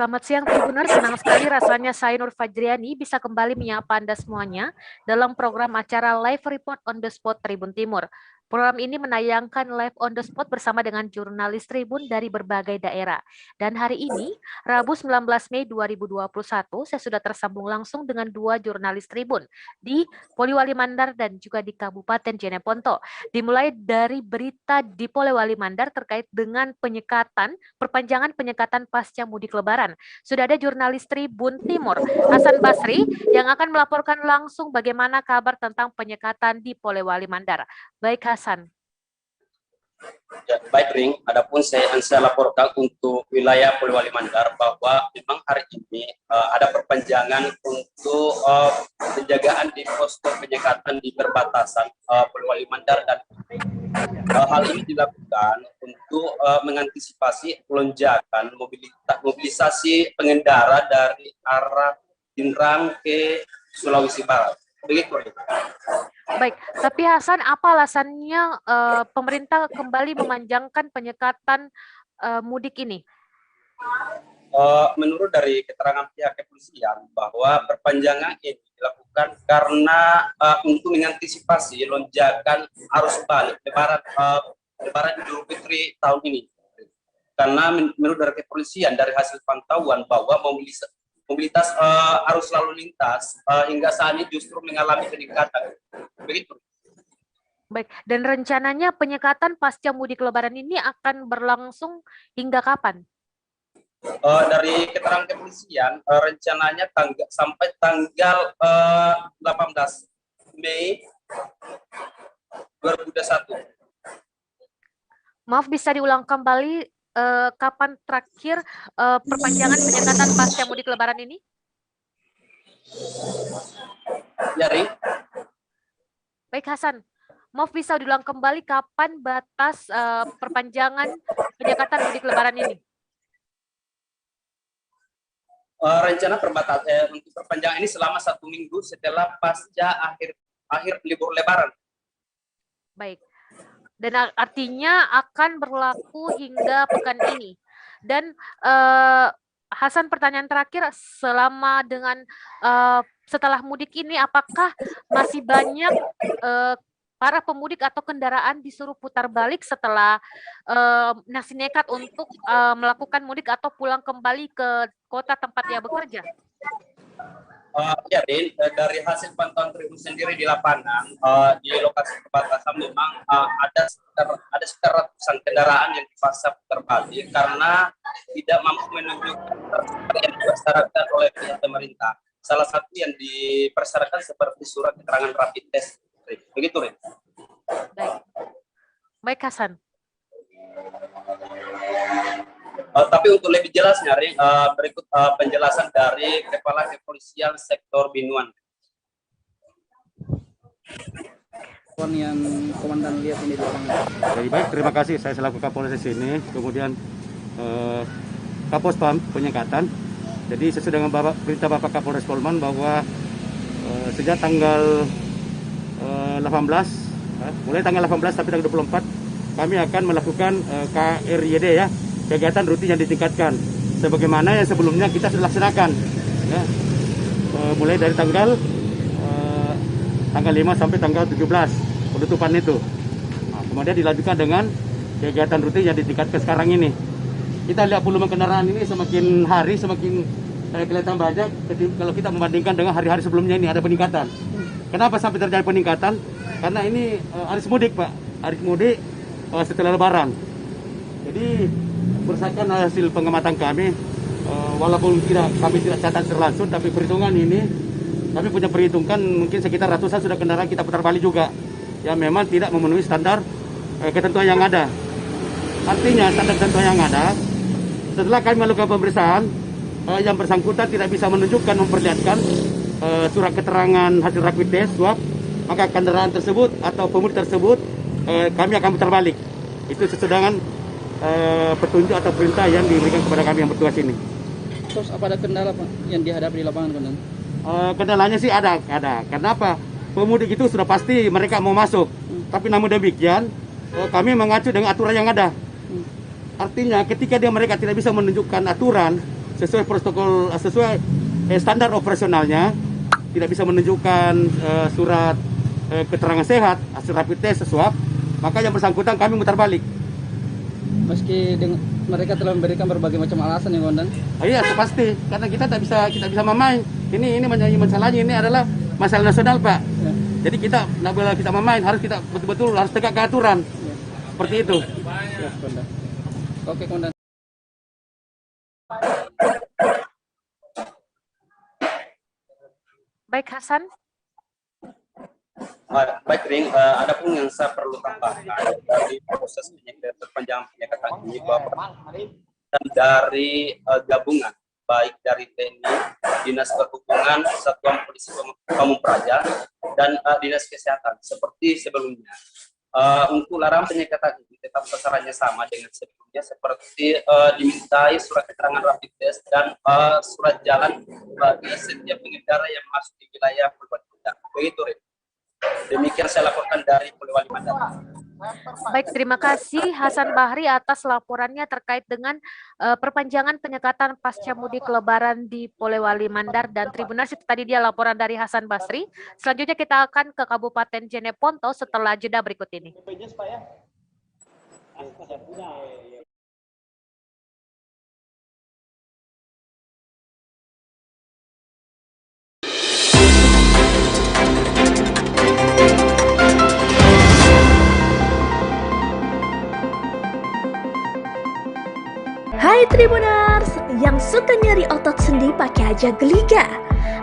Selamat siang Tribuners, senang sekali rasanya saya Nur Fajriani bisa kembali menyapa Anda semuanya dalam program acara Live Report on the Spot Tribun Timur. Program ini menayangkan live on the spot bersama dengan jurnalis Tribun dari berbagai daerah. Dan hari ini, Rabu 19 Mei 2021, saya sudah tersambung langsung dengan dua jurnalis Tribun di Polewali Mandar dan juga di Kabupaten Jeneponto. Dimulai dari berita di Polewali Mandar terkait dengan perpanjangan penyekatan pasca mudik Lebaran. Sudah ada jurnalis Tribun Timur, Hasan Basri, yang akan melaporkan langsung bagaimana kabar tentang penyekatan di Polewali Mandar. Baik Hasan. Ya, baik Ring, adapun saya laporkan untuk wilayah Polewali Mandar bahwa memang hari ini ada perpanjangan untuk penjagaan di posko penyekatan di perbatasan Polewali Mandar, dan hal ini dilakukan untuk mengantisipasi lonjakan mobilisasi pengendara dari arah Pinrang ke Sulawesi Barat. Begitu. Baik, tapi Hasan, apa alasannya pemerintah kembali memanjangkan penyekatan mudik ini? Menurut dari keterangan pihak kepolisian bahwa perpanjangan ini dilakukan karena untuk mengantisipasi lonjakan arus balik Lebaran Idul Fitri tahun ini. Karena menurut dari kepolisian dari hasil pantauan bahwa mobilitas arus lalu lintas hingga saat ini justru mengalami peningkatan. Begitu. Baik, dan rencananya penyekatan pasca mudik Lebaran ini akan berlangsung hingga kapan? Dari keterangan kepolisian, rencananya sampai tanggal 18 Mei 2021. Maaf, bisa diulang kembali kapan terakhir perpanjangan penyekatan pasca mudik Lebaran ini? Ya, Ring. Baik Hasan, maaf bisa diulang kembali kapan batas perpanjangan penyekatan mudik Lebaran ini? Rencana untuk perpanjangan ini selama 1 minggu setelah pasca akhir libur Lebaran. Baik. Dan artinya akan berlaku hingga pekan ini. Dan Hasan, pertanyaan terakhir, setelah mudik ini apakah masih banyak para pemudik atau kendaraan disuruh putar balik setelah masih nekat untuk melakukan mudik atau pulang kembali ke kota tempat ia bekerja? Ya, Din, dari hasil pantauan Tribun sendiri di lapangan, di lokasi perbatasan memang ada sekitar ratusan kendaraan yang dipaksa putar balik karena tidak mampu menunjukkan yang dipersyaratkan oleh pihak pemerintah. Salah satu yang dipersyaratkan seperti surat keterangan rapid test. Begitu, Rin. Baik Hasan. Tapi untuk lebih jelasnya, berikut penjelasan dari Kepala Kepolisian Sektor Binuan. Yang Komandan lihat ini di lapangan. Baik, terima kasih. Saya selaku Kapolres di sini, kemudian Kapospam penyekatan. Jadi sesuai dengan perintah Bapak Kapolres Polman bahwa sejak tanggal 18, mulai tanggal 18 sampai tanggal 24, kami akan melakukan KRYD ya, kegiatan rutin yang ditingkatkan sebagaimana yang sebelumnya kita sudah laksanakan ya, mulai dari tanggal 5 sampai tanggal 17 penutupan itu. Kemudian dilanjutkan dengan kegiatan rutin yang ditingkatkan sekarang ini. Kita lihat volume kendaraan ini semakin hari semakin kelihatan banyak kalau kita membandingkan dengan hari-hari sebelumnya. Ini ada peningkatan. Kenapa sampai terjadi peningkatan? Karena ini arus mudik, Pak, arus mudik setelah Lebaran. Jadi berdasarkan hasil pengamatan kami, walaupun kami tidak catat terlangsung, tapi perhitungan ini kami punya perhitungkan mungkin sekitar ratusan sudah kendaraan kita putar balik juga, yang memang tidak memenuhi standar ketentuan yang ada. Artinya standar ketentuan yang ada, setelah kami melakukan pemeriksaan, yang bersangkutan tidak bisa menunjukkan, memperlihatkan surat keterangan hasil rapid test swab, maka kendaraan tersebut atau pemudik tersebut kami akan putar balik. Itu sesuai dengan petunjuk atau perintah yang diberikan kepada kami yang bertugas ini. Terus apa ada kendala, Pak, yang dihadapi di lapangan, Komandan? Kendalanya sih ada. Kenapa? Pemudik itu sudah pasti mereka mau masuk. Tapi namun demikian, kami mengacu dengan aturan yang ada. Artinya ketika mereka tidak bisa menunjukkan aturan, sesuai protokol, sesuai standar operasionalnya, tidak bisa menunjukkan surat keterangan sehat, hasil rapid test, swab, maka yang bersangkutan kami mutar balik. Meski mereka telah memberikan berbagai macam alasan ya Komandan. Iya, itu pasti, karena kita tidak bisa memain. Ini masalahnya ini adalah masalah nasional, Pak. Ya. Jadi kita tidak boleh kita memain, harus kita betul-betul harus tegak ke aturan. Ya. Seperti itu. Ya, Komandan. Oke, Komandan. Baik Hasan. Baik Ring, ada pun yang saya perlu tambahkan dari proses perpanjangan penyekatan ini bahwa dan dari gabungan baik dari TNI, Dinas Perhubungan, Satuan Polisi Pamung Praja, dan Dinas Kesehatan seperti sebelumnya. Untuk larangan penyekatan ini tetap sasarannya sama dengan sebelumnya, seperti dimintai surat keterangan rapid test dan surat jalan bagi setiap pengendara yang masuk di wilayah Polewali. Begitu, Rin. Demikian saya laporkan dari Polewali Mandar. Baik, terima kasih Hasan Bahri atas laporannya terkait dengan perpanjangan penyekatan pasca mudik Lebaran di Polewali Mandar dan Tribuners. Itu tadi dia laporan dari Hasan Basri. Selanjutnya kita akan ke Kabupaten Jeneponto setelah jeda berikut ini. Hai Tribuners, yang suka nyari otot sendi pakai aja Geliga.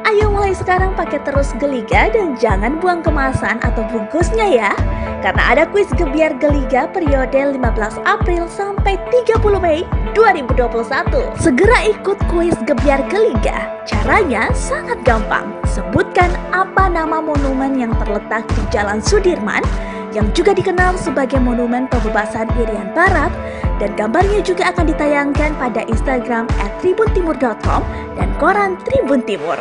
Ayo mulai sekarang pakai terus Geliga dan jangan buang kemasan atau bungkusnya ya. Karena ada kuis gebiar Geliga periode 15 April sampai 30 Mei 2021. Segera ikut kuis gebiar Geliga. Caranya sangat gampang. Sebutkan apa nama monumen yang terletak di Jalan Sudirman yang juga dikenal sebagai Monumen Pembebasan Irian Barat, dan gambarnya juga akan ditayangkan pada Instagram @tribuntimur.com dan koran Tribun Timur.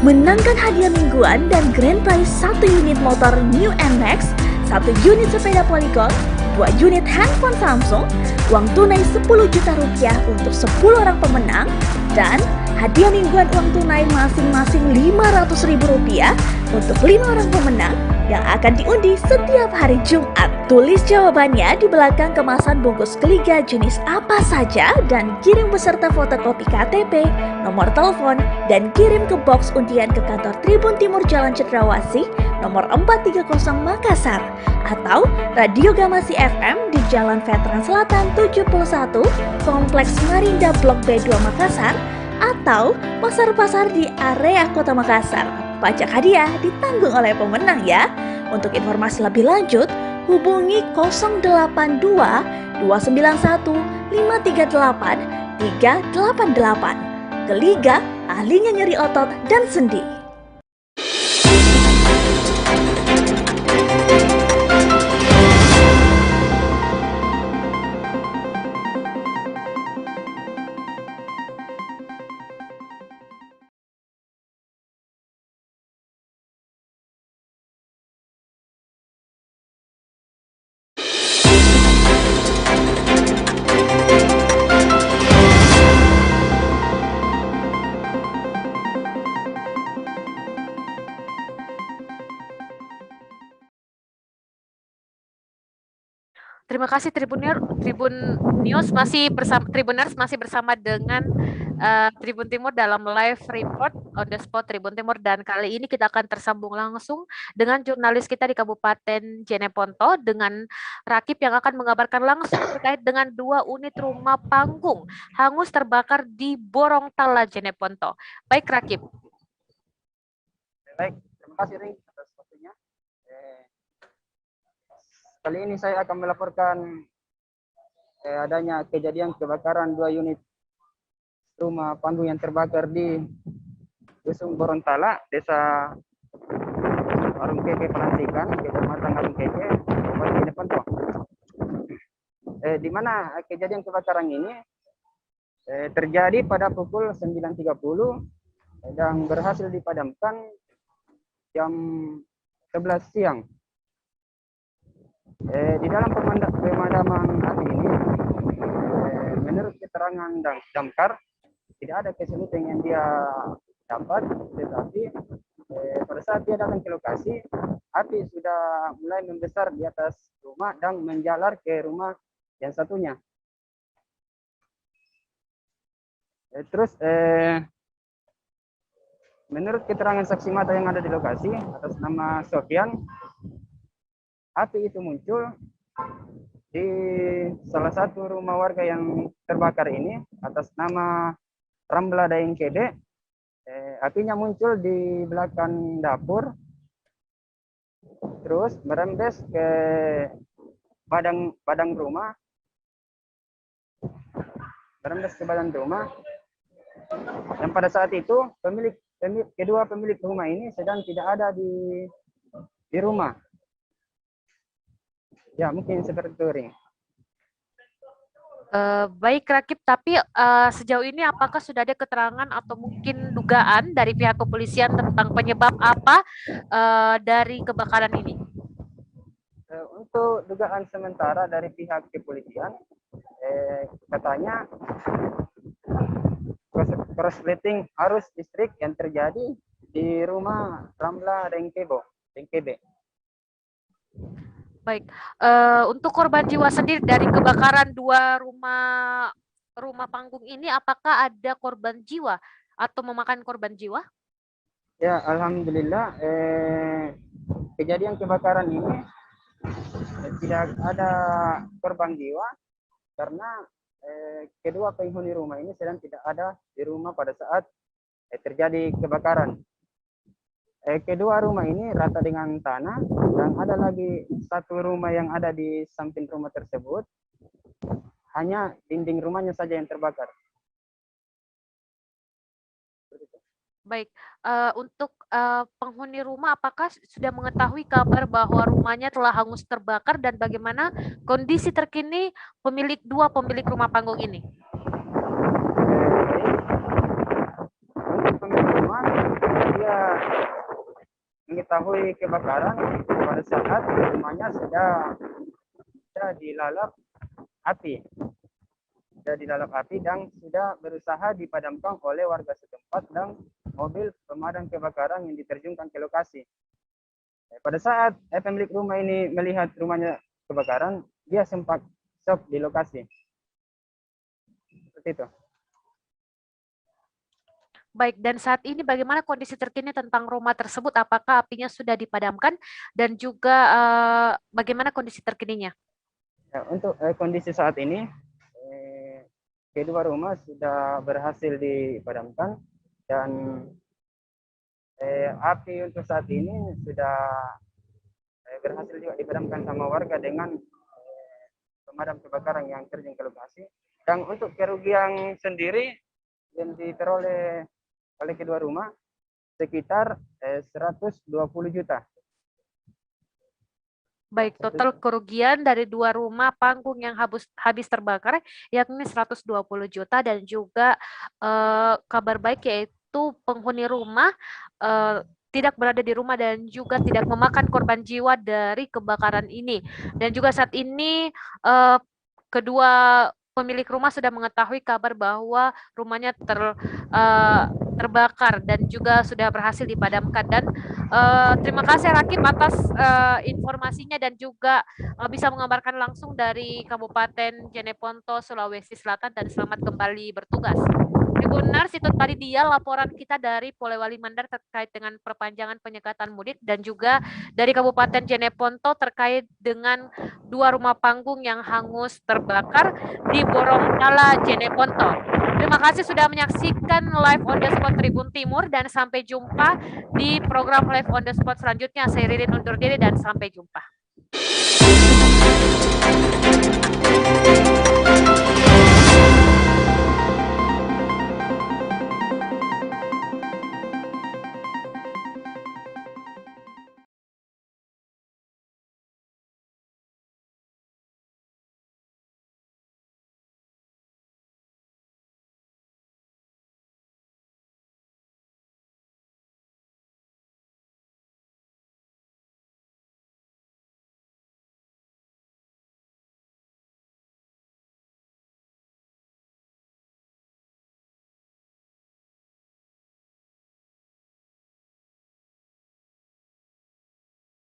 Menangkan hadiah mingguan dan grand prize 1 unit motor New NMAX, 1 unit sepeda Polygon, 2 unit handphone Samsung, uang tunai 10 juta rupiah untuk 10 orang pemenang, dan hadiah mingguan uang tunai masing-masing 500 ribu rupiah untuk 5 orang pemenang yang akan diundi setiap hari Jumat. Tulis jawabannya di belakang kemasan bungkus Geliga jenis apa saja dan kirim beserta fotokopi KTP, nomor telepon, dan kirim ke box undian ke kantor Tribun Timur Jalan Cendrawasih nomor 430 Makassar atau Radio Gamasi FM di Jalan Veteran Selatan 71, Kompleks Marinda Blok B2 Makassar, atau pasar-pasar di area Kota Makassar. Pajak hadiah ditanggung oleh pemenang ya. Untuk informasi lebih lanjut, hubungi 082 291 538 388. Geliga, ahlinya nyeri otot dan sendi. Terima kasih Tribun News Tribuners masih bersama dengan Tribun Timur dalam live report on the spot Tribun Timur, dan kali ini kita akan tersambung langsung dengan jurnalis kita di Kabupaten Jeneponto dengan Rakib yang akan mengabarkan langsung terkait dengan 2 unit rumah panggung hangus terbakar di Borontala Jeneponto. Baik Rakib. Baik, terima kasih Ring atas waktunya. Kali ini saya akan melaporkan adanya kejadian kebakaran 2 unit rumah panggung yang terbakar di Dusun Borontala, Desa Arung Keke Pelantikan, Kecamatan Arung Keke, Kabupaten Jeneponto. Di mana kejadian kebakaran ini terjadi pada pukul 9.30 dan berhasil dipadamkan jam 11 siang. Di dalam pemadaman api ini, menurut keterangan damkar, tidak ada kesulitan yang dia dapat, tetapi pada saat dia datang ke lokasi, api sudah mulai membesar di atas rumah dan menjalar ke rumah yang satunya. Terus menurut keterangan saksi mata yang ada di lokasi atas nama Sofian, api itu muncul di salah satu rumah warga yang terbakar ini atas nama Ramla Daeng Kede. Apinya muncul di belakang dapur, terus merembes ke badan rumah, yang pada saat itu kedua pemilik rumah ini sedang tidak ada di rumah. Ya, mungkin seperti itu, Ring. Baik, Rakib, tapi sejauh ini apakah sudah ada keterangan atau mungkin dugaan dari pihak kepolisian tentang penyebab apa dari kebakaran ini? Untuk dugaan sementara dari pihak kepolisian, katanya korsleting arus listrik yang terjadi di rumah Ramla Dengkebe. Baik, untuk korban jiwa sendiri dari kebakaran dua rumah panggung ini, apakah ada korban jiwa atau memakan korban jiwa? Ya, alhamdulillah kejadian kebakaran ini tidak ada korban jiwa karena kedua penghuni rumah ini sedang tidak ada di rumah pada saat terjadi kebakaran. Kedua rumah ini rata dengan tanah dan ada lagi satu rumah yang ada di samping rumah tersebut. Hanya dinding rumahnya saja yang terbakar. Baik, untuk penghuni rumah apakah sudah mengetahui kabar bahwa rumahnya telah hangus terbakar dan bagaimana kondisi terkini dua pemilik rumah panggung ini? Untuk pemilik rumah, dia mengetahui kebakaran pada saat rumahnya sudah dilalap api. Dan sudah berusaha dipadamkan oleh warga setempat dan mobil pemadam kebakaran yang diterjunkan ke lokasi. Pada saat pemilik rumah ini melihat rumahnya kebakaran, dia sempat shock di lokasi. Seperti itu. Baik, dan saat ini bagaimana kondisi terkini tentang rumah tersebut? Apakah apinya sudah dipadamkan dan juga bagaimana kondisi terkininya? Ya, untuk kondisi saat ini, kedua rumah sudah berhasil dipadamkan dan api untuk saat ini sudah berhasil juga dipadamkan sama warga dengan pemadam kebakaran yang terjun ke lokasi. Dan untuk kerugian sendiri yang diperoleh oleh kedua rumah sekitar 120 juta. Baik, total kerugian dari dua rumah panggung yang habis terbakar yakni 120 juta dan juga kabar baik yaitu penghuni rumah tidak berada di rumah dan juga tidak memakan korban jiwa dari kebakaran ini. Dan juga saat ini kedua pemilik rumah sudah mengetahui kabar bahwa rumahnya terbakar dan juga sudah berhasil dipadamkan. Dan terima kasih Rakib atas informasinya dan juga bisa mengabarkan langsung dari Kabupaten Jeneponto, Sulawesi Selatan, dan selamat kembali bertugas. Tribunars, itu tadi dia laporan kita dari Polewali Mandar terkait dengan perpanjangan penyekatan mudik dan juga dari Kabupaten Jeneponto terkait dengan dua rumah panggung yang hangus terbakar di Borontala, Jeneponto. Terima kasih sudah menyaksikan Live on the Spot Tribun Timur dan sampai jumpa di program Live on the Spot selanjutnya. Saya Ririn undur diri dan sampai jumpa.